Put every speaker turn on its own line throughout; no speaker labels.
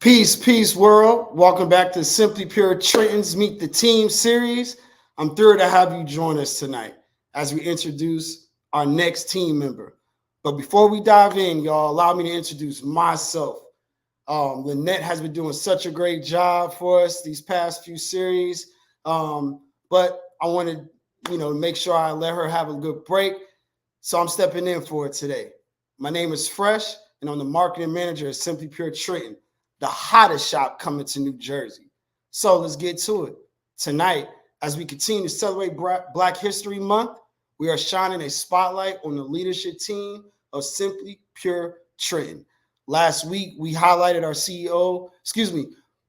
Peace, world. Welcome back to Simply Pure Trenton's Meet the Team series. I'm thrilled to have you join us tonight as we introduce our next team member. But before we dive in, y'all, allow me to introduce myself. Lanett has been doing such a great job for us these past few series. But I wanted, make sure I let her have a good break. So I'm stepping in for it today. My name is Phresh, and I'm the marketing manager at Simply Pure Trenton, the hottest shop coming to New Jersey. So let's get to it. Tonight, as we continue to celebrate Black History Month, we are shining a spotlight on the leadership team of Simply Pure Trenton. Last week, we highlighted our CEO,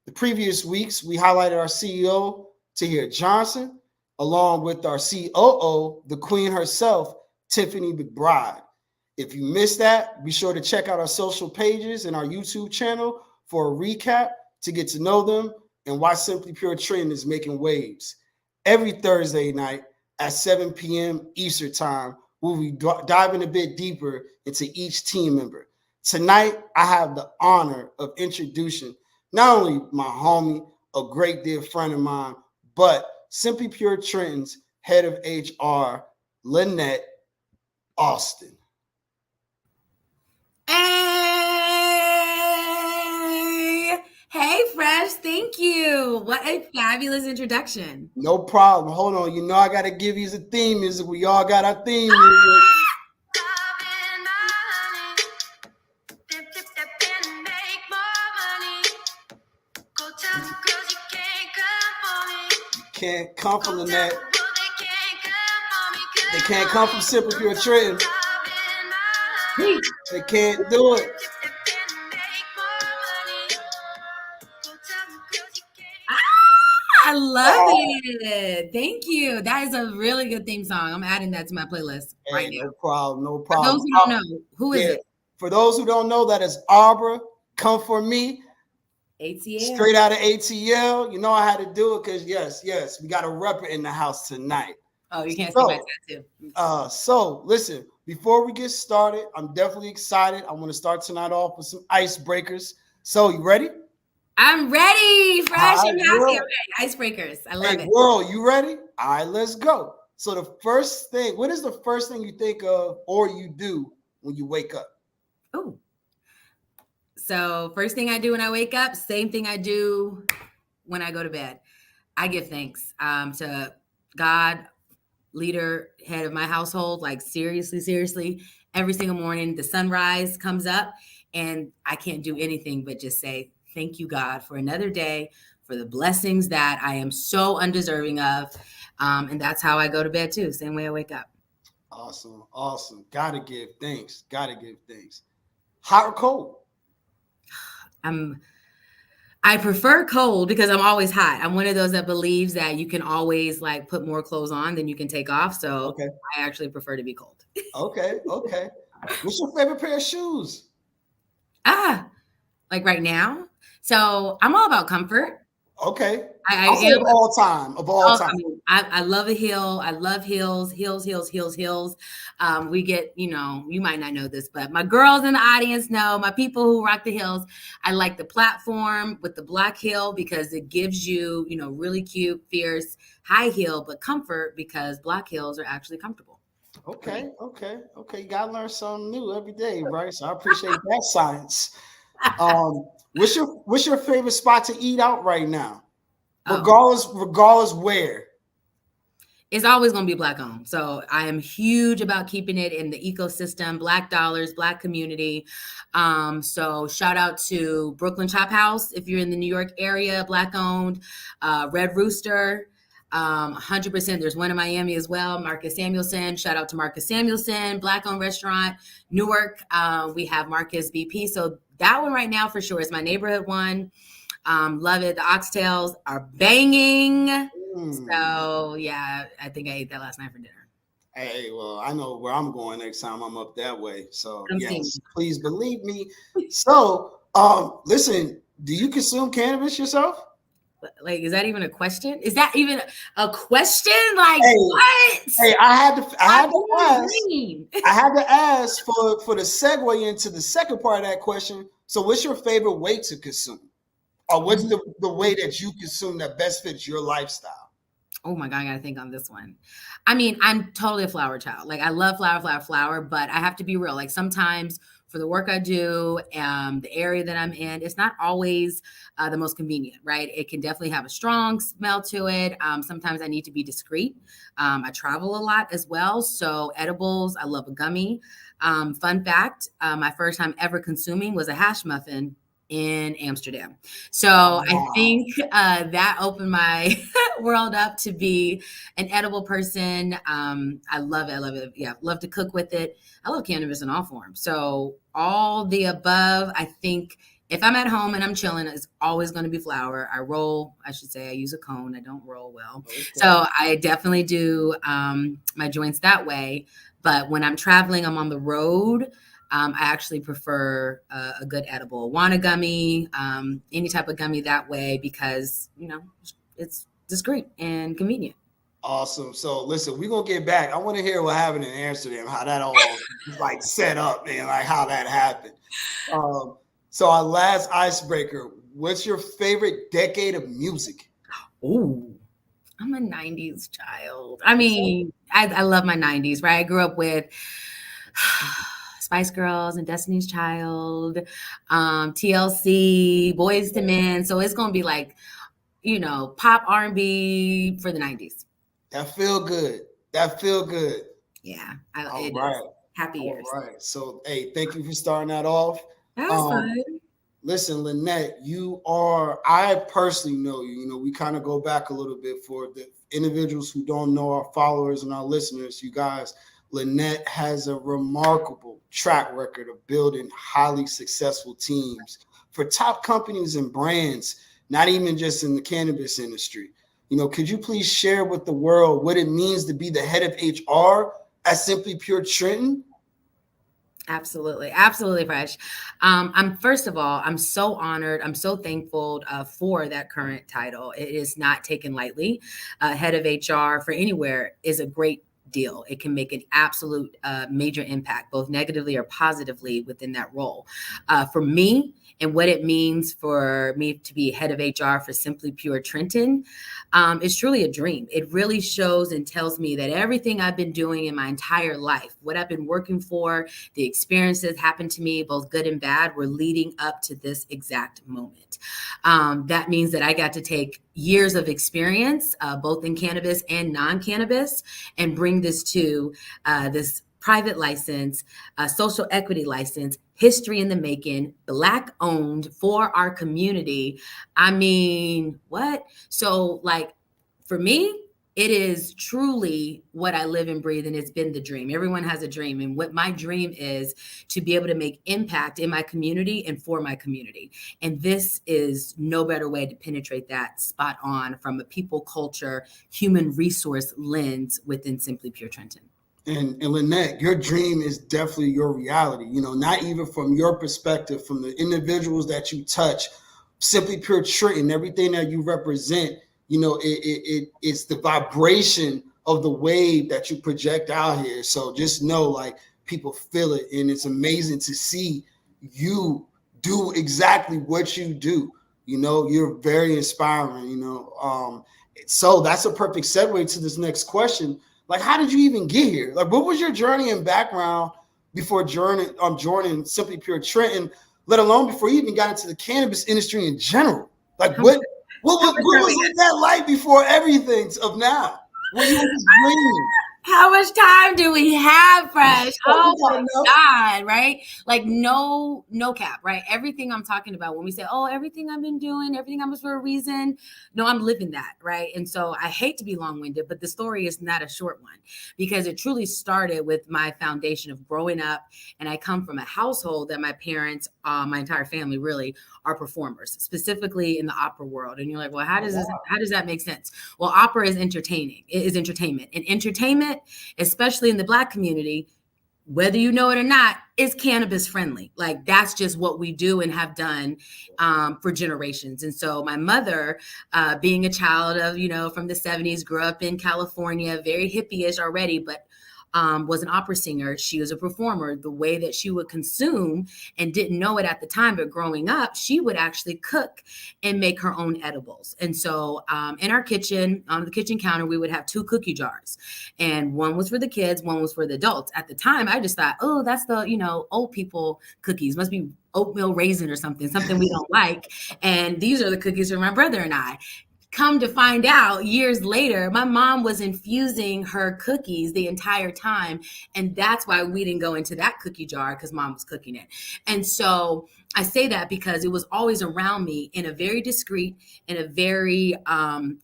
the previous weeks, we highlighted our CEO, Tahir Johnson, along with our COO, the queen herself, Tiffany McBride. If you missed that, be sure to check out our social pages and our YouTube channel for a recap to get to know them and why Simply Pure Trenton is making waves. Every Thursday night at 7 p.m. Eastern Time, we'll be diving a bit deeper into each team member. Tonight, I have the honor of introducing not only my homie, a great dear friend of mine, but Simply Pure Trenton's head of HR, Lanett Austin.
Hey, Phresh, thank you. What a fabulous introduction.
No problem. Hold on. I got to give you the theme music. We all got our theme music. Can't come from Lanett. They can't come from Simply Pure Trenton. They can't do it.
I love it. Thank you. That is a really good theme song. I'm adding that to my playlist right now.
No problem.
For those who don't know, who is it?
For those who don't know, that is Arbor, Come For Me.
ATL.
Straight out of ATL. You know I had to do it because, yes, we got a rapper in the house tonight.
Oh, you can't see my tattoo.
So, listen, before we get started, I'm definitely excited. I want to start tonight off with some icebreakers. So, you ready?
I'm ready, Phresh. I'm ready. Icebreakers. I love it.
World, you ready? All right, let's go. So the first thing, what is the first thing you think of or you do when you wake up?
Oh. So first thing I do when I wake up, same thing I do when I go to bed. I give thanks to God, leader, head of my household, like seriously, every single morning, the sunrise comes up and I can't do anything but just say, thank you, God, for another day, for the blessings that I am so undeserving of. And that's how I go to bed too. Same way I wake up.
Awesome. Gotta give thanks. Hot or cold?
I prefer cold because I'm always hot. I'm one of those that believes that you can always like put more clothes on than you can take off. So okay. I actually prefer to be cold.
Okay. What's your favorite pair of shoes?
Like right now. So I'm all about comfort.
Okay. I am of all time.
I love a hill. I love hills. We get, you might not know this, but my girls in the audience know, my people who rock the hills. I like the platform with the black heel because it gives you, really cute, fierce, high heel, but comfort because black heels are actually comfortable.
Okay. You gotta learn something new every day, right? So I appreciate that science. What's your favorite spot to eat out right now? Regardless where.
It's always going to be Black owned. So I am huge about keeping it in the ecosystem, Black dollars, Black community. So shout out to Brooklyn Chop House. If you're in the New York area, Black owned, Red Rooster, 100%. There's one in Miami as well. Marcus Samuelson. Shout out to Marcus Samuelson, Black owned restaurant. Newark. We have Marcus BP. So that one right now for sure is my neighborhood one. Love it. The oxtails are banging. So yeah, I think I ate that last night for dinner.
Hey, well, I know where I'm going next time I'm up that way. So yes, please believe me. So, listen, do you consume cannabis yourself?
Like, is that even a question? Is that even a question? Like, what?
Hey, I had to ask for the segue into the second part of that question. So what's your favorite way to consume? Or what's the way that you consume that best fits your lifestyle?
Oh my God, I gotta think on this one. I mean, I'm totally a flower child. Like I love flower, flower, flower, but I have to be real. Like sometimes for the work I do, the area that I'm in, it's not always the most convenient, right? It can definitely have a strong smell to it. Sometimes I need to be discreet. I travel a lot as well. So edibles, I love a gummy. Fun fact, my first time ever consuming was a hash muffin in Amsterdam. So I
Wow.
think that opened my world up to be an edible person. I love it. I love it. Yeah, love to cook with it. I love cannabis in all forms. So all the above, I think if I'm at home and I'm chilling, it's always going to be flour. I roll, I should say, I use a cone. I don't roll well.
Okay.
So I definitely do my joints that way. But when I'm traveling, I'm on the road. I actually prefer a good edible, Wana gummy, any type of gummy that way because, it's discreet and convenient.
Awesome. So listen, we're gonna get back. I want to hear what happened in Amsterdam, how that all like set up, man, like how that happened. So our last icebreaker, what's your favorite decade of music?
Ooh, I'm a 90s child. I mean, I love my 90s, right? I grew up with Spice Girls and Destiny's Child, TLC, Boys to Men. So it's going to be like, pop R&B for the 90s.
That feel good. That feel good.
Yeah,
All
it
right.
is. Happy
All
years.
right. So hey, thank you for starting that off.
That was fun.
Listen, Lanett, I personally know you. We kind of go back a little bit for the individuals who don't know our followers and our listeners. You guys, Lanett has a remarkable track record of building highly successful teams for top companies and brands, not even just in the cannabis industry. Could you please share with the world what it means to be the head of HR at Simply Pure Trenton?
Absolutely. Phresh. First of all, I'm so honored. I'm so thankful for that current title. It is not taken lightly. Head of HR for anywhere is a great deal. It can make an absolute major impact, both negatively or positively within that role. For me, and what it means for me to be head of HR for Simply Pure Trenton, is truly a dream. It really shows and tells me that everything I've been doing in my entire life, what I've been working for, the experiences happened to me, both good and bad, were leading up to this exact moment. That means that I got to take years of experience, both in cannabis and non-cannabis, and bring this to this private license, social equity license, history in the making, Black owned for our community. I mean, what? So, like, for me, it is truly what I live and breathe, and it's been the dream. Everyone has a dream, and what my dream is to be able to make impact in my community and for my community. And this is no better way to penetrate that spot on from a people, culture, human resource lens within Simply Pure Trenton.
And Lanett, your dream is definitely your reality. Not even from your perspective, from the individuals that you touch, Simply Pure Trenton, everything that you represent. It's the vibration of the wave that you project out here. So just know, like, people feel it, and it's amazing to see you do exactly what you do. You're very inspiring. So that's a perfect segue to this next question. Like, how did you even get here? Like, what was your journey and background before joining Simply Pure Trenton, let alone before you even got into the cannabis industry in general? Like, what was that like before everything of now? When you were just dreaming?
How much time do we have, Phresh? Oh my God, right? Like no cap, right? Everything I'm talking about when we say, oh, everything I've been doing, everything I'm for a reason. No, I'm living that, right? And so I hate to be long-winded, but the story is not a short one because it truly started with my foundation of growing up. And I come from a household that my parents, my entire family really are performers, specifically in the opera world. And you're like, well, how does that make sense? Well, opera is entertaining. It is entertainment. And entertainment, especially in the Black community, whether you know it or not, is cannabis friendly. Like that's just what we do and have done for generations. And so my mother, being a child of, from the 70s, grew up in California, very hippie-ish already, but was an opera singer. She was a performer. The way that she would consume, and didn't know it at the time, but growing up, she would actually cook and make her own edibles. And so in our kitchen, on the kitchen counter, we would have 2 cookie jars. And one was for the kids, one was for the adults. At the time, I just thought, oh, that's the, old people cookies. Must be oatmeal raisin or something we don't like. And these are the cookies for my brother and I. Come to find out years later, my mom was infusing her cookies the entire time. And that's why we didn't go into that cookie jar, because mom was cooking it. And so I say that because it was always around me in a very discreet, in a very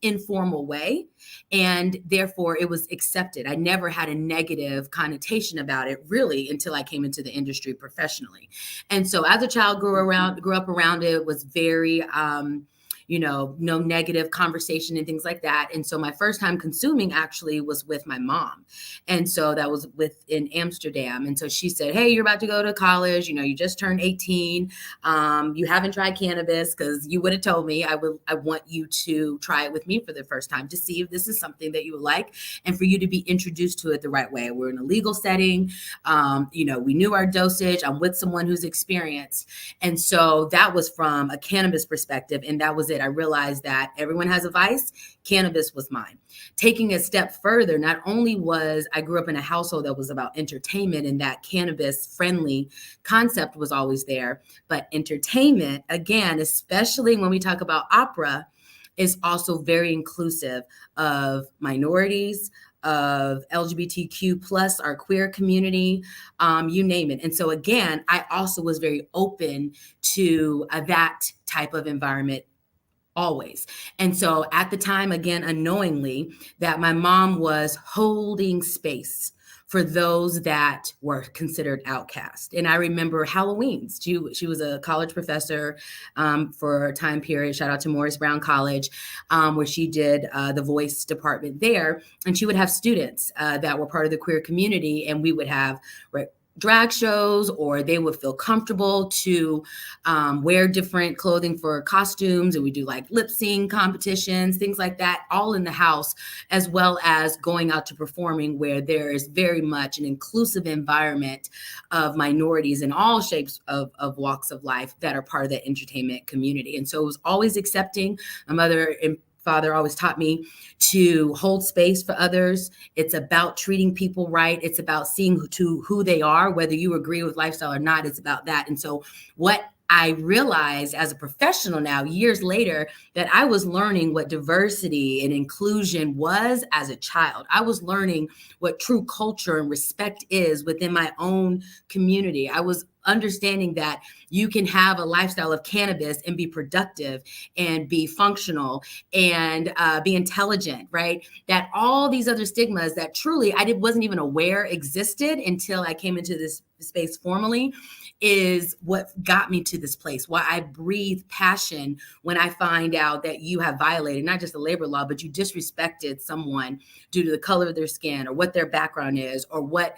informal way. And therefore it was accepted. I never had a negative connotation about it, really, until I came into the industry professionally. And so as a child, grew up around it, was very, no negative conversation and things like that. And so my first time consuming actually was with my mom. And so that was in Amsterdam. And so she said, hey, you're about to go to college. You just turned 18. You haven't tried cannabis, because you would have told me. I want you to try it with me for the first time to see if this is something that you would like, and for you to be introduced to it the right way. We're in a legal setting. We knew our dosage. I'm with someone who's experienced. And so that was from a cannabis perspective. And that was it. I realized that everyone has a vice. Cannabis was mine. Taking a step further, not only was I grew up in a household that was about entertainment, and that cannabis friendly concept was always there, but entertainment, again, especially when we talk about opera, is also very inclusive of minorities, of LGBTQ plus, our queer community, you name it. And so again, I also was very open to that type of environment always. And so at the time, again, unknowingly, that my mom was holding space for those that were considered outcast. And I remember Halloweens. She was a college professor for a time period. Shout out to Morris Brown College, where she did the voice department there. And she would have students that were part of the queer community, and we would have drag shows, or they would feel comfortable to wear different clothing for costumes. And we do like lip sync competitions, things like that, all in the house, as well as going out to performing, where there is very much an inclusive environment of minorities in all shapes of walks of life that are part of the entertainment community. And so it was always accepting. My mother and father always taught me to hold space for others. It's about treating people right. It's about seeing who they are, whether you agree with lifestyle or not. It's about that. And so what I realized as a professional now, years later, that I was learning what diversity and inclusion was as a child. I was learning what true culture and respect is within my own community. I was understanding that you can have a lifestyle of cannabis and be productive and be functional and be intelligent, right? That all these other stigmas that truly I wasn't even aware existed until I came into this space formally, is what got me to this place. Why I breathe passion when I find out that you have violated not just the labor law, but you disrespected someone due to the color of their skin, or what their background is, or what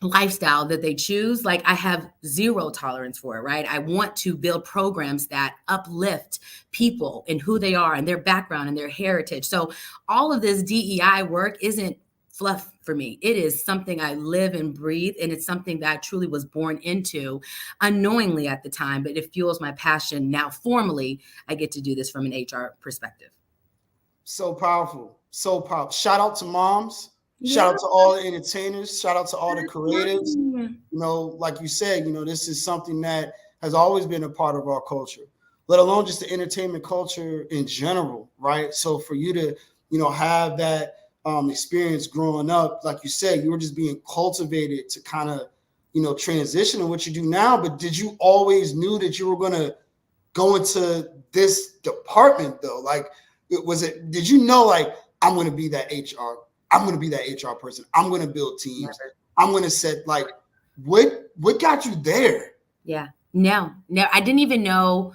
lifestyle that they choose. Like, I have zero tolerance for it, right? I want to build programs that uplift people and who they are and their background and their heritage. So all of this DEI work isn't fluff for me. It is something I live and breathe, and it's something that I truly was born into unknowingly at the time, but it fuels my passion. Now, formally, I get to do this from an HR perspective.
So powerful. So powerful. Shout out to moms. Yeah. Shout out to all the entertainers. Shout out to all the creatives. Like you said, this is something that has always been a part of our culture, let alone just the entertainment culture in general, right? So for you to, have that experience growing up, like you said, you were just being cultivated to kind of, transition to what you do now. But did you always knew that you were going to go into this department though? Like, did you know, like, I'm going to be that HR? I'm going to be that HR person. I'm going to build teams. I'm going to set, like, what got you there?
Yeah, no, I didn't even know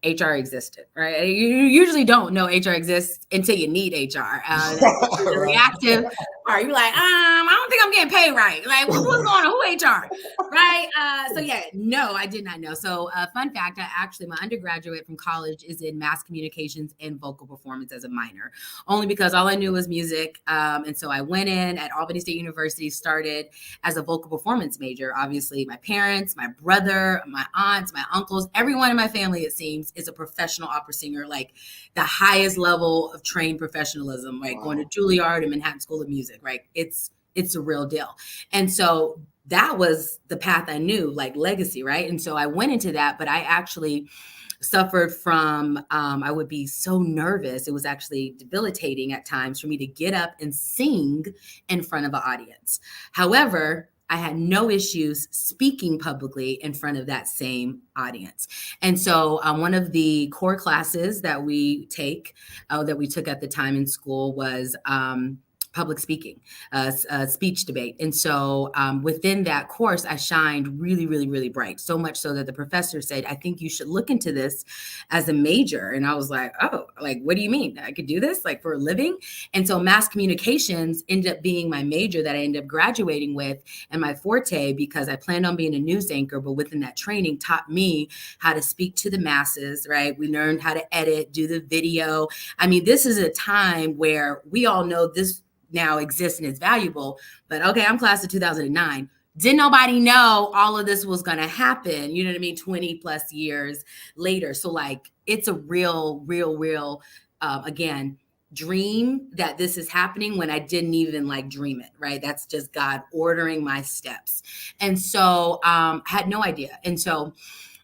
HR existed, right? You usually don't know HR exists until you need HR. That's reactive You're like, I don't think I'm getting paid right. Like, what's going on? Who HR? Right? So yeah, no, I did not know. So fun fact, my undergraduate from college is in mass communications and vocal performance as a minor, only because all I knew was music. And so I went in at Albany State University, started as a vocal performance major. Obviously, my parents, my brother, my aunts, my uncles, everyone in my family, it seems, is a professional opera singer, like the highest level of trained professionalism, right? Wow. Going to Juilliard and Manhattan School of Music, right? It's a real deal. And so that was the path I knew, like legacy, right? And so I went into that, but I actually suffered from, I would be so nervous. It was actually debilitating at times for me to get up and sing in front of an audience. However, I had no issues speaking publicly in front of that same audience. And so one of the core classes that we that we took at the time in school was public speaking, speech debate. And so within that course, I shined really, really, really bright, so much so that the professor said, I think you should look into this as a major. And I was like, oh, like, what do you mean? I could do this like for a living? And so mass communications ended up being my major that I ended up graduating with and my forte, because I planned on being a news anchor, but within that training taught me how to speak to the masses, right? We learned how to edit, do the video. I mean, this is a time where we all know this now exists and is valuable, but okay, I'm class of 2009. Didn't nobody know all of this was going to happen, you know what I mean, 20 plus years later. So like, it's a real, again, dream that this is happening when I didn't even like dream it, right? That's just God ordering my steps. And so had no idea. And so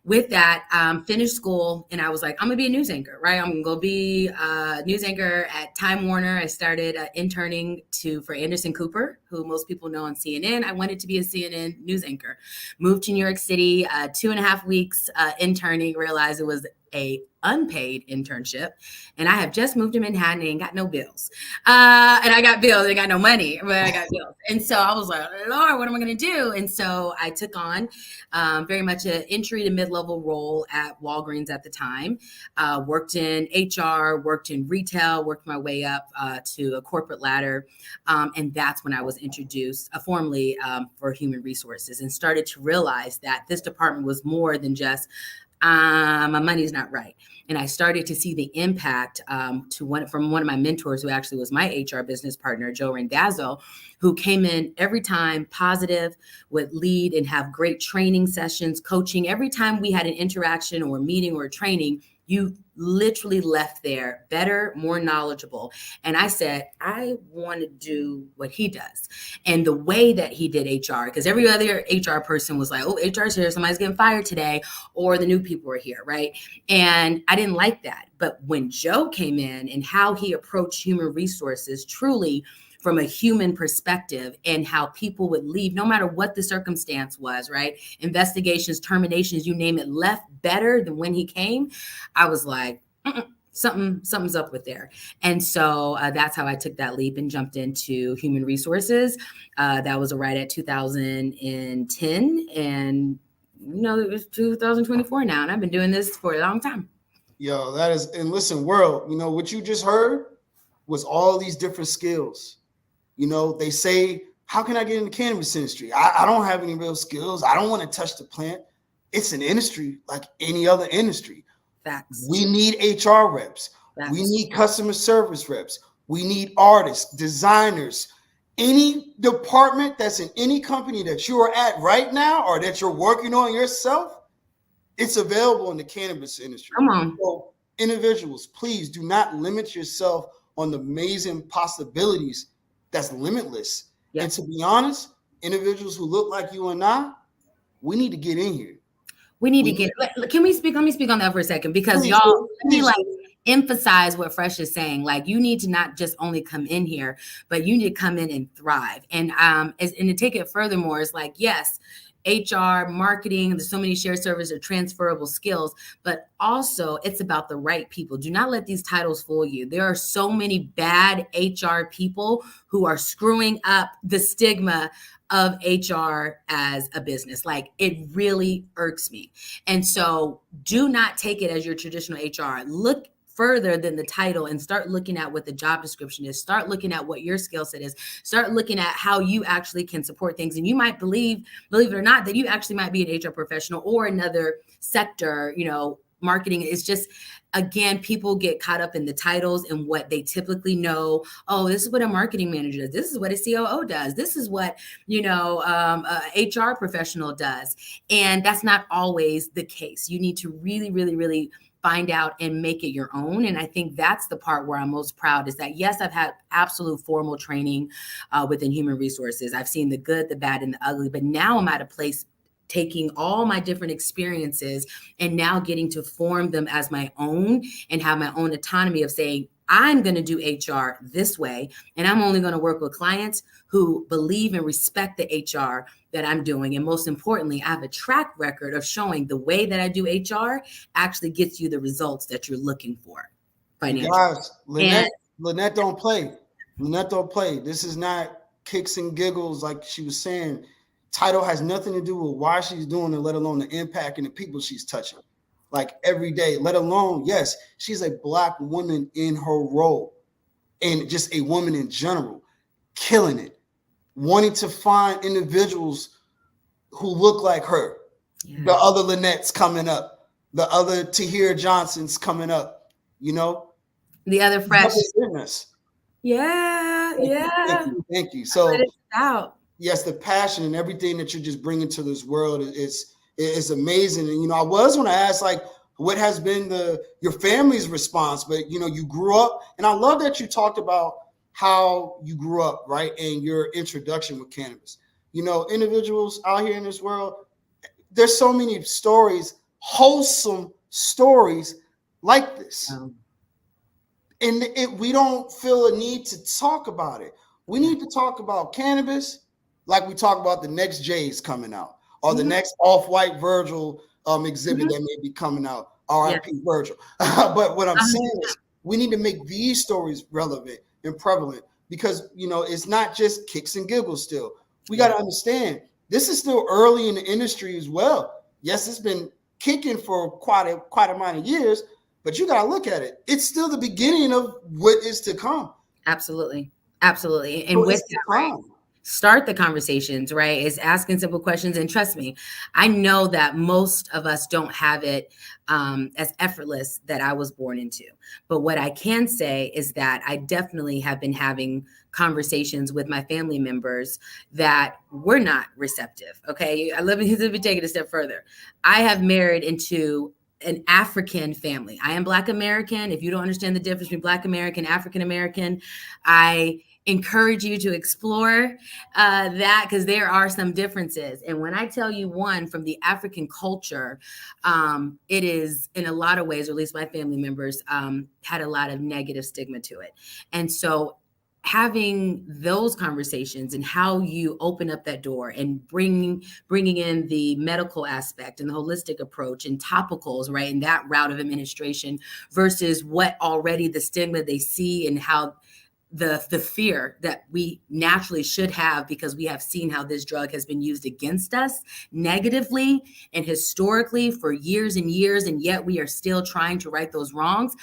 with that, finished school, and I was like, I'm gonna be a news anchor, right? I'm gonna be a news anchor at Time Warner. I started interning for Anderson Cooper, who most people know on CNN. I wanted to be a CNN news anchor. Moved to New York City, 2.5 weeks interning, realized it was a unpaid internship, and I have just moved to Manhattan and got no bills. And I got bills, I got no money, but I got bills. And so I was like, Lord, what am I going to do? And so I took on very much an entry to mid-level role at Walgreens at the time. Worked in HR, worked in retail, worked my way up to a corporate ladder. And that's when I was introduced formally for human resources, and started to realize that this department was more than just my money's not right. And I started to see the impact from one of my mentors, who actually was my HR business partner, Joe Randazzo, who came in every time positive, would lead and have great training sessions, coaching. Every time we had an interaction or a meeting or a training, you literally left there better, more knowledgeable. And I said, I want to do what he does. And the way that he did HR, because every other HR person was like, oh, HR's here, somebody's getting fired today, or the new people are here, right? And I didn't like that. But when Joe came in and how he approached human resources, truly from a human perspective, and how people would leave no matter what the circumstance was, right? Investigations, terminations, you name it, left better than when he came. I was like, something's up with there. And so that's how I took that leap and jumped into human resources. That was right at 2010. And it was 2024 now. And I've been doing this for a long time.
Yo, that is, and listen, world, what you just heard was all these different skills. They say, how can I get in the cannabis industry? I don't have any real skills. I don't want to touch the plant. It's an industry like any other industry.
Facts.
We need HR reps. Facts. We need customer service reps. We need artists, designers. Any department that's in any company that you are at right now, or that you're working on yourself, it's available in the cannabis industry.
Come on.
So individuals, please do not limit yourself on the amazing possibilities that's limitless. Yep. And to be honest, individuals who look like you and I, we need to get in here.
Can we speak? Let me speak on that for a second, because y'all, let me emphasize what Phresh is saying. Like, you need to not just only come in here, but you need to come in and thrive. And to take it furthermore, is like, yes, HR, marketing, there's so many shared services or transferable skills, but also it's about the right people. Do not let these titles fool you. There are so many bad HR people who are screwing up the stigma of HR as a business. Like, it really irks me. And so do not take it as your traditional HR. Look further than the title and start looking at what the job description is, start looking at what your skill set is, start looking at how you actually can support things. And you might believe it or not, that you actually might be an HR professional or another sector, marketing is just, again, people get caught up in the titles and what they typically know. Oh, this is what a marketing manager does. This is what a COO does. This is what, a HR professional does. And that's not always the case. You need to really, really, really find out and make it your own. And I think that's the part where I'm most proud is that, yes, I've had absolute formal training within human resources. I've seen the good, the bad, and the ugly, but now I'm at a place taking all my different experiences and now getting to form them as my own and have my own autonomy of saying, I'm going to do HR this way. And I'm only going to work with clients who believe and respect the HR that I'm doing. And most importantly, I have a track record of showing the way that I do HR actually gets you the results that you're looking for financially.
Guys, Lanett don't play. Lanett don't play. This is not kicks and giggles like she was saying. Title has nothing to do with why she's doing it, let alone the impact and the people she's touching. Like every day, let alone, yes, she's a Black woman in her role and just a woman in general, killing it, wanting to find individuals who look like her. Yeah. The other Lanetts coming up, the other Tahir Johnsons coming up, the
other Phresh.
Yeah. Thank you. So yes, the passion and everything that you're just bringing to this world is amazing. And I was going to ask, like, what has been your family's response? But you grew up, and I love that you talked about how you grew up, right, and your introduction with cannabis. Individuals out here in this world, there's so many stories, wholesome stories like this, and we don't feel a need to talk about it. We need to talk about cannabis. Like we talk about the next J's coming out or the next Off-White Virgil exhibit that may be coming out, R.I.P. Virgil. But what I'm saying is we need to make these stories relevant and prevalent because, it's not just kicks and giggles still. We got to understand this is still early in the industry as well. Yes, it's been kicking for quite a amount of years, but you got to look at it. It's still the beginning of what is to come.
Absolutely. And so with that, right? Start the conversations, right? Is asking simple questions. And trust me, I know that most of us don't have it as effortless that I was born into. But what I can say is that I definitely have been having conversations with my family members that were not receptive. Okay. Let me take it a step further. I have married into an African family. I am Black American. If you don't understand the difference between Black American, African American, I encourage you to explore that because there are some differences. And when I tell you one from the African culture, it is in a lot of ways, or at least my family members had a lot of negative stigma to it. And so having those conversations and how you open up that door and bringing in the medical aspect and the holistic approach and topicals, right, and that route of administration versus what already the stigma they see and how the fear that we naturally should have because we have seen how this drug has been used against us negatively and historically for years and years, and yet we are still trying to right those wrongs.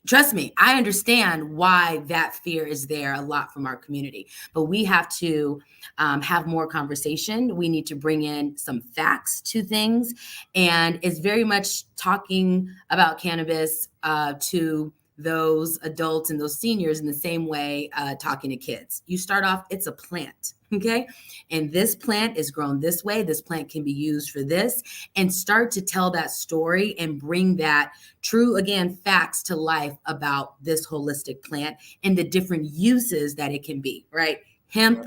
Trust me, I understand why that fear is there a lot from our community, but we have to have more conversation. We need to bring in some facts to things, and it's very much talking about cannabis to those adults and those seniors in the same way talking to kids. You start off, it's a plant, okay? And this plant is grown this way. This plant can be used for this, and start to tell that story and bring that true, again, facts to life about this holistic plant and the different uses that it can be, right? Hemp,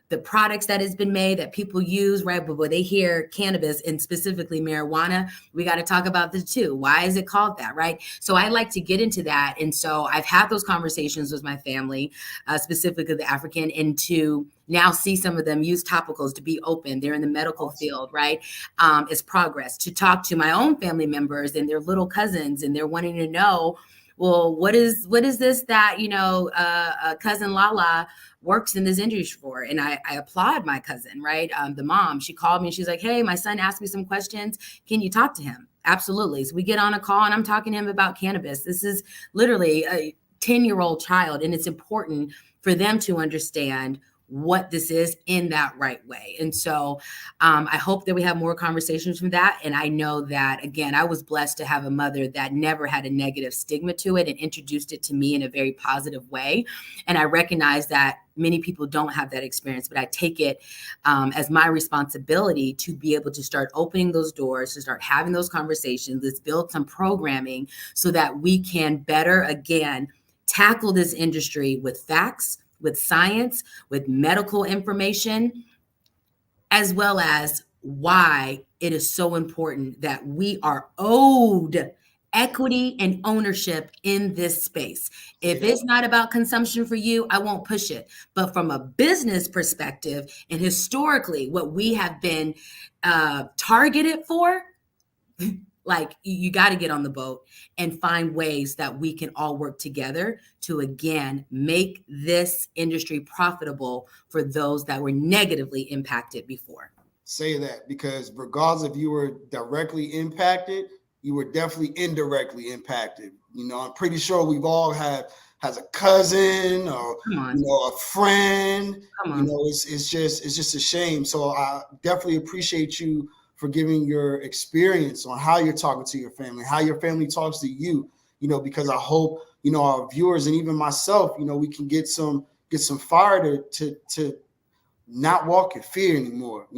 the products that has been made that people use, right? But when they hear cannabis and specifically marijuana, we got to talk about the two. Why is it called that, right? So I like to get into that. And so I've had those conversations with my family, specifically the African, and to now see some of them use topicals to be open. They're in the medical field, right? It's progress. To talk to my own family members and their little cousins, and they're wanting to know, well, what is this that, cousin Lala works in this industry for? And I applaud my cousin, right? The mom, she called me and she's like, hey, my son asked me some questions. Can you talk to him? Absolutely. So we get on a call and I'm talking to him about cannabis. This is literally a 10-year-old child, and it's important for them to understand what this is in that right way. And so I hope that we have more conversations from that. And I know that, again, I was blessed to have a mother that never had a negative stigma to it and introduced it to me in a very positive way. And I recognize that many people don't have that experience, but I take it as my responsibility to be able to start opening those doors, to start having those conversations. Let's build some programming so that we can better, again, tackle this industry with facts, with science, with medical information, as well as why it is so important that we are owed equity and ownership in this space. If it's not about consumption for you, I won't push it. But from a business perspective, and historically, what we have been targeted for, like you got to get on the boat and find ways that we can all work together to, again, make this industry profitable for those that were negatively impacted before.
Say that, because regardless if you were directly impacted, you were definitely indirectly impacted. You know, I'm pretty sure we've all has a cousin or a friend. You know, it's just a shame. So I definitely appreciate you for giving your experience on how you're talking to your family, how your family talks to you, because I hope, our viewers and even myself, we can get some fire to not walk in fear anymore.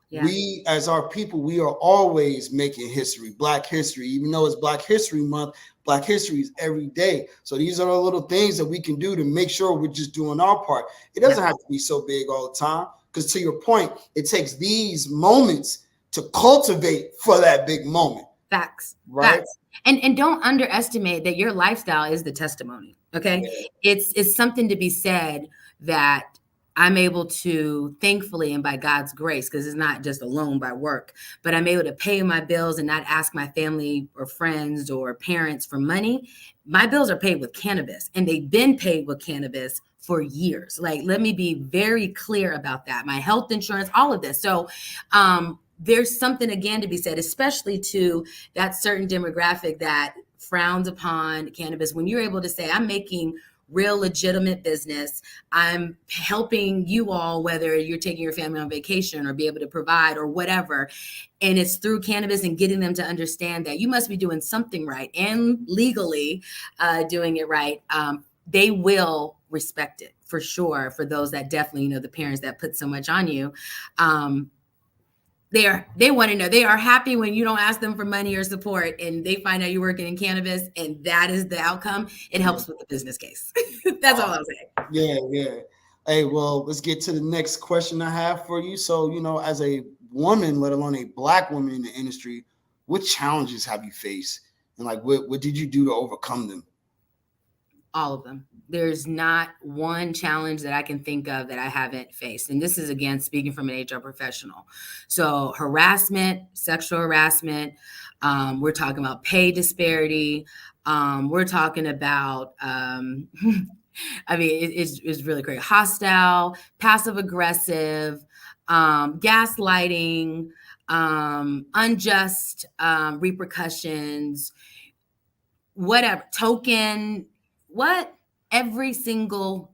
Yeah. We, as our people, we are always making history, Black history, even though it's Black History Month. Black history is every day. So these are the little things that we can do to make sure we're just doing our part. It doesn't have to be so big all the time, because to your point, it takes these moments to cultivate for that big moment.
Facts.
Right.
Facts. And don't underestimate that your lifestyle is the testimony. Okay. Yeah. It's something to be said that I'm able to, thankfully, and by God's grace, because it's not just alone by work, but I'm able to pay my bills and not ask my family or friends or parents for money. My bills are paid with cannabis, and they've been paid with cannabis for years. Like, let me be very clear about that. My health insurance, all of this. So, there's something, again, to be said, especially to that certain demographic that frowns upon cannabis. When you're able to say, I'm making real legitimate business, I'm helping you all, whether you're taking your family on vacation or be able to provide or whatever, and it's through cannabis, and getting them to understand that you must be doing something right and legally doing it right, they will respect it for sure. For those that definitely, the parents that put so much on you, they want to know, they are happy when you don't ask them for money or support, and they find out you're working in cannabis, and that is the outcome. It helps with the business case. That's all I'm saying.
Yeah. Hey, well, let's get to the next question I have for you. So, as a woman, let alone a Black woman in the industry, what challenges have you faced? And what did you do to overcome them?
All of them. There's not one challenge that I can think of that I haven't faced. And this is, again, speaking from an HR professional. So harassment, sexual harassment, we're talking about pay disparity. We're talking about, it's really great. Hostile, passive aggressive, gaslighting, unjust repercussions, whatever, token, every single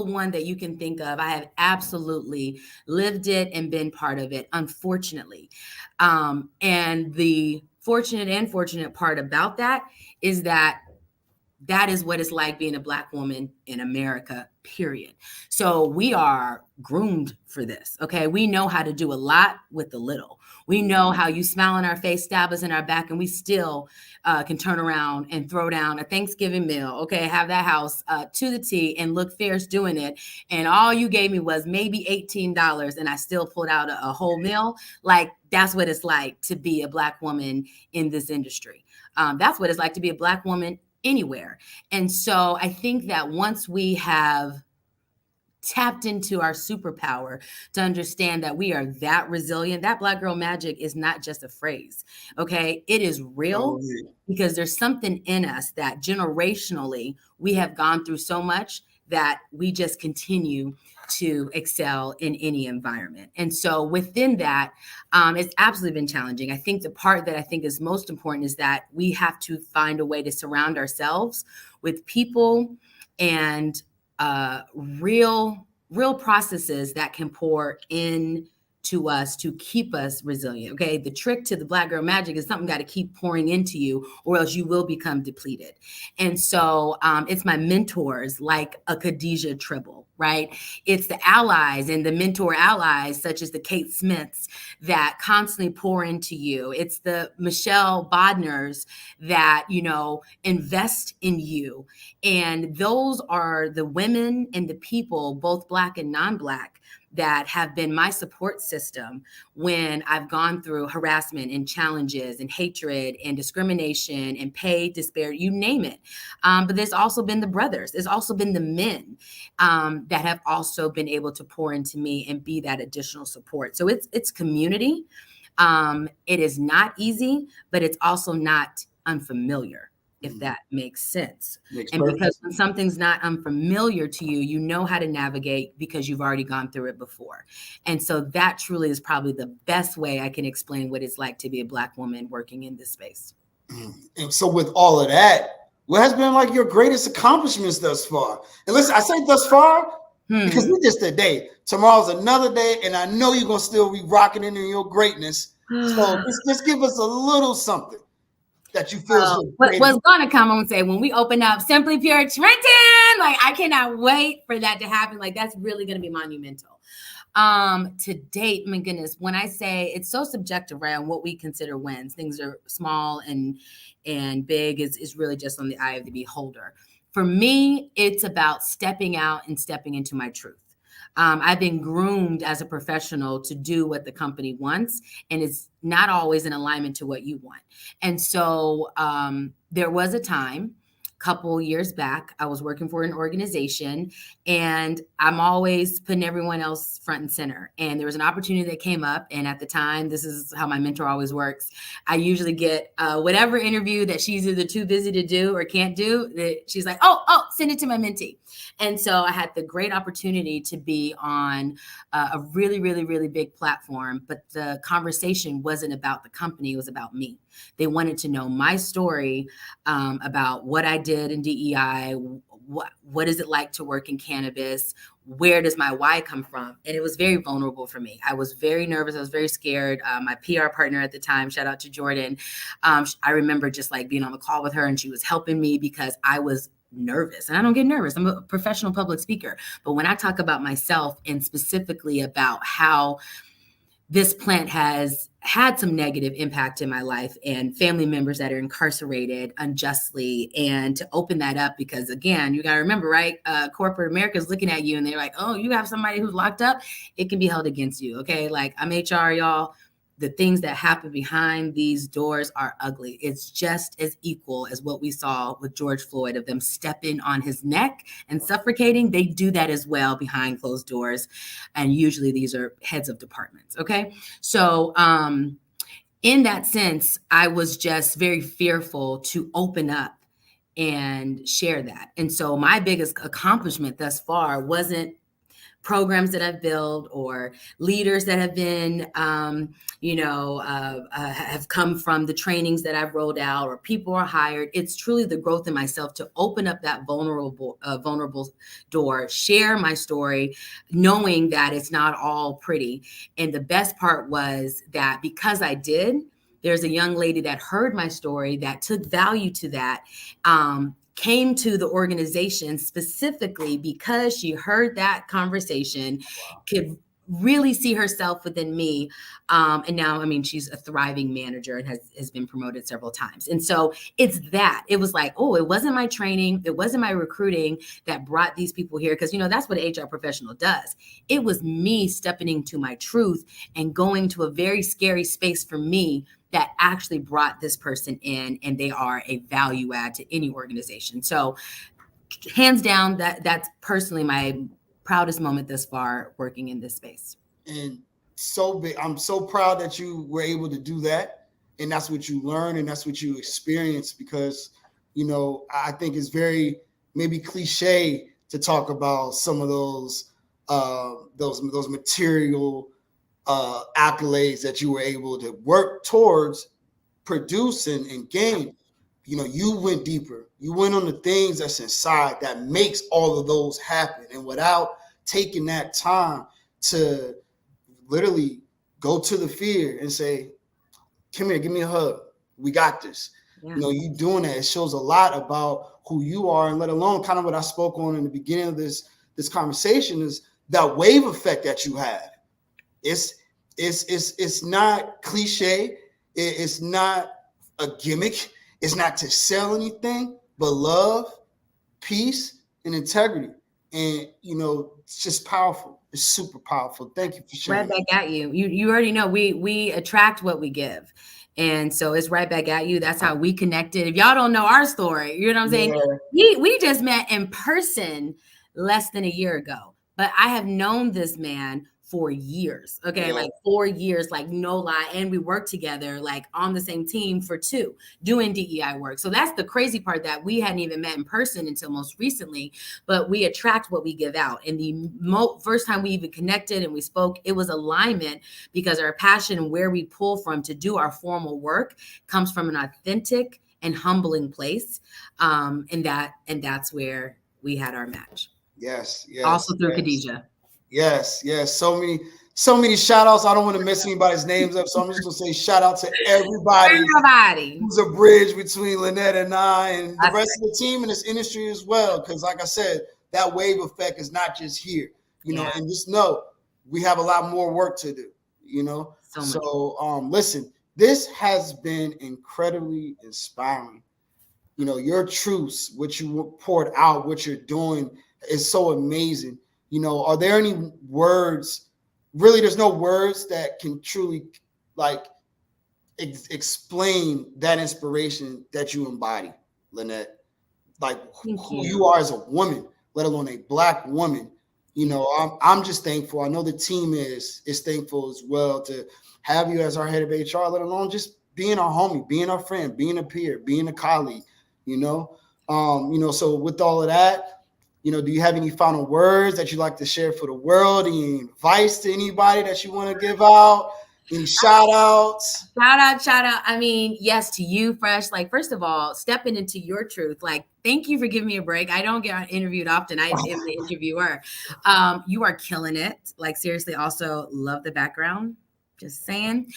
one that you can think of, I have absolutely lived it and been part of it, unfortunately. And the fortunate part about that is that is what it's like being a Black woman in America, period. So we are groomed for this, okay? We know how to do a lot with the little. We know how you smile in our face, stab us in our back, and we still can turn around and throw down a Thanksgiving meal, okay? Have that house to the T and look fierce doing it. And all you gave me was maybe $18, and I still pulled out a whole meal. Like, that's what it's like to be a Black woman in this industry. That's what it's like to be a Black woman anywhere. And so I think that once we have tapped into our superpower to understand that we are that resilient, that Black girl magic is not just a phrase, okay? It is real, because there's something in us that generationally we have gone through so much that we just continue to excel in any environment. And so within that, it's absolutely been challenging. I think the part that I think is most important is that we have to find a way to surround ourselves with people and real processes that can pour in to us to keep us resilient. Okay. The trick to the Black girl magic is something got to keep pouring into you, or else you will become depleted. And so it's my mentors like a Khadijah Tribble, right? It's the allies and the mentor allies, such as the Kate Smiths, that constantly pour into you. It's the Michelle Bodners that, you know, invest in you. And those are the women and the people, both Black and non-Black, that have been my support system when I've gone through harassment and challenges and hatred and discrimination and pay disparity, you name it. But there's also been the brothers. There's also been the men that have also been able to pour into me and be that additional support. So it's community. It is not easy, but it's also not unfamiliar, if that makes sense. And because when something's not unfamiliar to you, you know how to navigate because you've already gone through it before. And so that truly is probably the best way I can explain what it's like to be a Black woman working in this space.
And so with all of that, what has been like your greatest accomplishments thus far? And listen, I say thus far because we just a day. Tomorrow's another day, and I know you're going to still be rocking into your greatness. So just give us a little something that you feel
what's going to come on, say when we open up Simply Pure Trenton, like I cannot wait for that to happen. Like that's really going to be monumental. To date, my goodness, when I say it's so subjective, right, on what we consider wins, things are small and big is really just on the eye of the beholder. For me, it's about stepping out and stepping into my truth. I've been groomed as a professional to do what the company wants, and it's not always in alignment to what you want. And so there was a time, couple years back, I was working for an organization, and I'm always putting everyone else front and center. And there was an opportunity that came up, and at the time, this is how my mentor always works. I usually get whatever interview that she's either too busy to do or can't do. She's like, oh, send it to my mentee. And so I had the great opportunity to be on a really, really, really big platform, but the conversation wasn't about the company, it was about me. They wanted to know my story about what I did in DEI, what is it like to work in cannabis, where does my why come from? And it was very vulnerable for me. I was very nervous. I was very scared. My PR partner at the time, shout out to Jordan. I remember just like being on the call with her, and she was helping me because I was nervous. And I don't get nervous. I'm a professional public speaker. But when I talk about myself and specifically about how this plant has had some negative impact in my life and family members that are incarcerated unjustly, and to open that up, because again, you got to remember, right? Corporate America is looking at you and they're like, oh, you have somebody who's locked up. It can be held against you. Okay. Like I'm HR, y'all. The things that happen behind these doors are ugly. It's just as equal as what we saw with George Floyd, of them stepping on his neck and suffocating. They do that as well behind closed doors. And usually these are heads of departments. Okay. So in that sense, I was just very fearful to open up and share that. And so my biggest accomplishment thus far wasn't programs that I've built or leaders that have been, have come from the trainings that I've rolled out, or people are hired. It's truly the growth in myself to open up that vulnerable door, share my story, knowing that it's not all pretty. And the best part was that because I did, there's a young lady that heard my story that took value to that, came to the organization specifically because she heard that conversation, could really see herself within me. And now, I mean, she's a thriving manager and has been promoted several times. And so it's that. It was like, oh, it wasn't my training. It wasn't my recruiting that brought these people here. Because, that's what an HR professional does. It was me stepping into my truth and going to a very scary space for me that actually brought this person in, and they are a value add to any organization. So hands down, that's personally my proudest moment thus far working in this space.
And so big. I'm so proud that you were able to do that. And that's what you learned and that's what you experienced, because, I think it's very maybe cliche to talk about some of those material accolades that you were able to work towards, produce and gain. You went deeper. You went on the things that's inside that makes all of those happen. And without taking that time to literally go to the fear and say, come here, give me a hug. We got this.
Yeah.
You doing that. It shows a lot about who you are, and let alone kind of what I spoke on in the beginning of this conversation is that wave effect that you have. It's not cliche. It's not a gimmick. It's not to sell anything, but love, peace, and integrity. And it's just powerful. It's super powerful. Thank you for sharing.
Right back at you. You already know we attract what we give. And so it's right back at you. That's how we connected. If y'all don't know our story, you know what I'm saying?
Yeah.
We just met in person less than a year ago. But I have known this man for years. Okay.
Yeah.
Like 4 years, like no lie. And we worked together like on the same team for 2 doing DEI work. So that's the crazy part, that we hadn't even met in person until most recently, but we attract what we give out. And the first time we even connected and we spoke, it was alignment, because our passion and where we pull from to do our formal work comes from an authentic and humbling place. And that's where we had our match.
Yes.
Also through Khadijah.
Yes. So many shout outs. I don't want to mess anybody's names up, so I'm just gonna say shout out to everybody who's a bridge between Lanett and I and the rest of the team in this industry as well. Because like I said, that wave effect is not just here, and just know we have a lot more work to do, So listen, this has been incredibly inspiring. Your truths, what you poured out, what you're doing is so amazing. Are there any words? Really, there's no words that can truly explain that inspiration that you embody, Lanett. Like who you are as a woman, let alone a Black woman. I'm just thankful. I know the team is thankful as well to have you as our head of HR, let alone just being our homie, being our friend, being a peer, being a colleague. So with all of that, do you have any final words that you'd like to share for the world? Any advice to anybody that you want to give out? Any shout outs?
Shout out. I mean, yes, to you, Phresh. Like, first of all, stepping into your truth. Like, thank you for giving me a break. I don't get interviewed often. I am the interviewer. You are killing it. Like, seriously, also love the background. Just saying.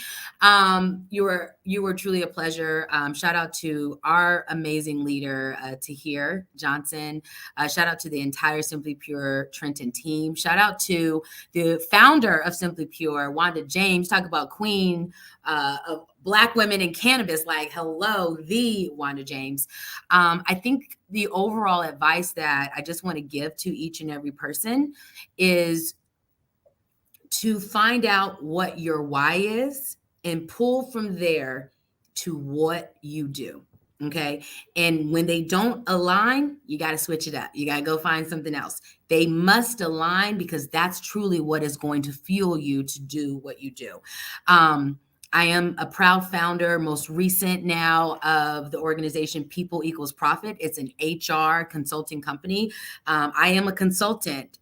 You were truly a pleasure. Shout out to our amazing leader, Tahir Johnson. Shout out to the entire Simply Pure Trenton team. Shout out to the founder of Simply Pure, Wanda James. Talk about queen of Black women in cannabis. Like, hello, the Wanda James. I think the overall advice that I just want to give to each and every person is to find out what your why is and pull from there to what you do. Okay. And when they don't align, you got to switch it up. You got to go find something else. They must align, because that's truly what is going to fuel you to do what you do. I am a proud founder, most recent now, of the organization People Equals Profit. It's an HR consulting company. I am a consultant,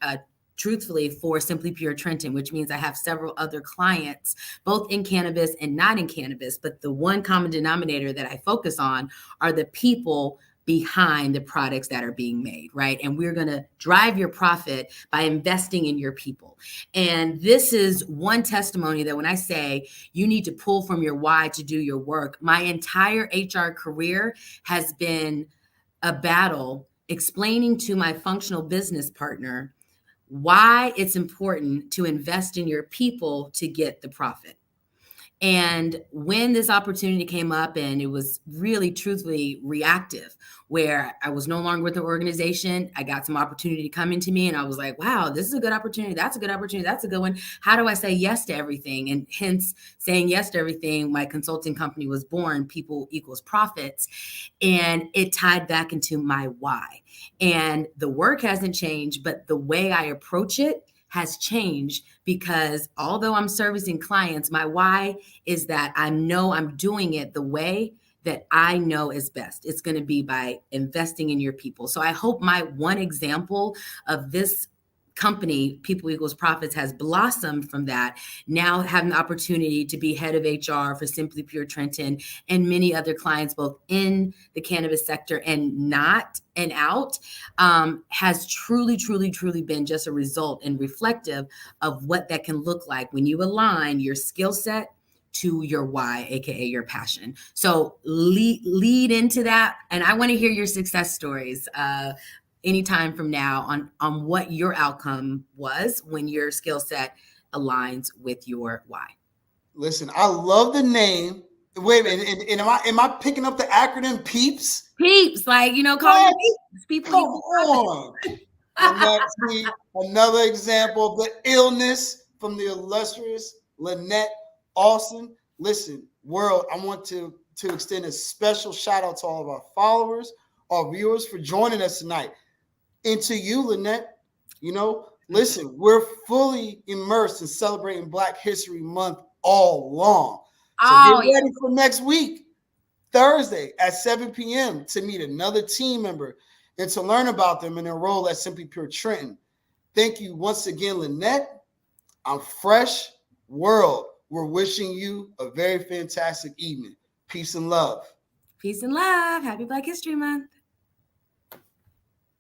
truthfully, for Simply Pure Trenton, which means I have several other clients, both in cannabis and not in cannabis. But the one common denominator that I focus on are the people behind the products that are being made, right? And we're going to drive your profit by investing in your people. And this is one testimony that when I say you need to pull from your why to do your work, my entire HR career has been a battle explaining to my functional business partner why it's important to invest in your people to get the profit. And when this opportunity came up, and it was really truthfully reactive, where I was no longer with the organization, I got some opportunity coming to me and I was like, wow, this is a good opportunity. That's a good opportunity. That's a good one. How do I say yes to everything? And hence saying yes to everything, my consulting company was born, People Equals Profits. And it tied back into my why. And the work hasn't changed, but the way I approach it has changed, because although I'm servicing clients, my why is that I know I'm doing it the way that I know is best. It's going to be by investing in your people. So I hope my one example of this company, People Equals Profits, has blossomed from that. Now having the opportunity to be head of HR for Simply Pure Trenton and many other clients, both in the cannabis sector and not and out, has truly, truly, truly been just a result and reflective of what that can look like when you align your skill set to your why, aka your passion. So lead into that, and I want to hear your success stories anytime from now on what your outcome was when your skill set aligns with your why.
Listen, I love the name. Wait a minute, and am I picking up the acronym PEEPS?
Peeps, like, call your peeps. People
Come on. Lanett, another example of the illness from the illustrious Lanett Austin. Listen, world, I want to extend a special shout out to all of our followers, our viewers for joining us tonight. And to you, Lanett, listen, we're fully immersed in celebrating Black History Month all long. So get ready for next week, Thursday at 7 p.m. to meet another team member and to learn about them and their role at Simply Pure Trenton. Thank you once again, Lanett. I'm Phresh World. We're wishing you a very fantastic evening. Peace and love.
Peace and love. Happy Black History Month.